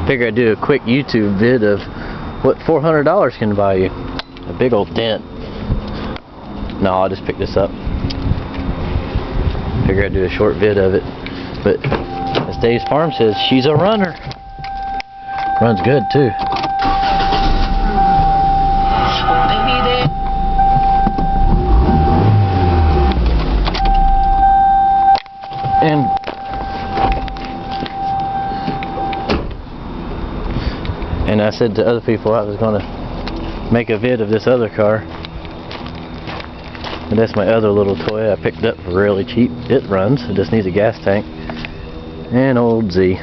Figure I'd do a quick YouTube vid of what $400 can buy you. A big old dent. No, I'll just pick this up. Figure I'd do a short vid of it. But as Dave's Farm says, she's a runner. Runs good too. And I said to other people I was going to make a vid of this other car. And that's my other little toy I picked up for really cheap. It runs. It just needs a gas tank. And old Z.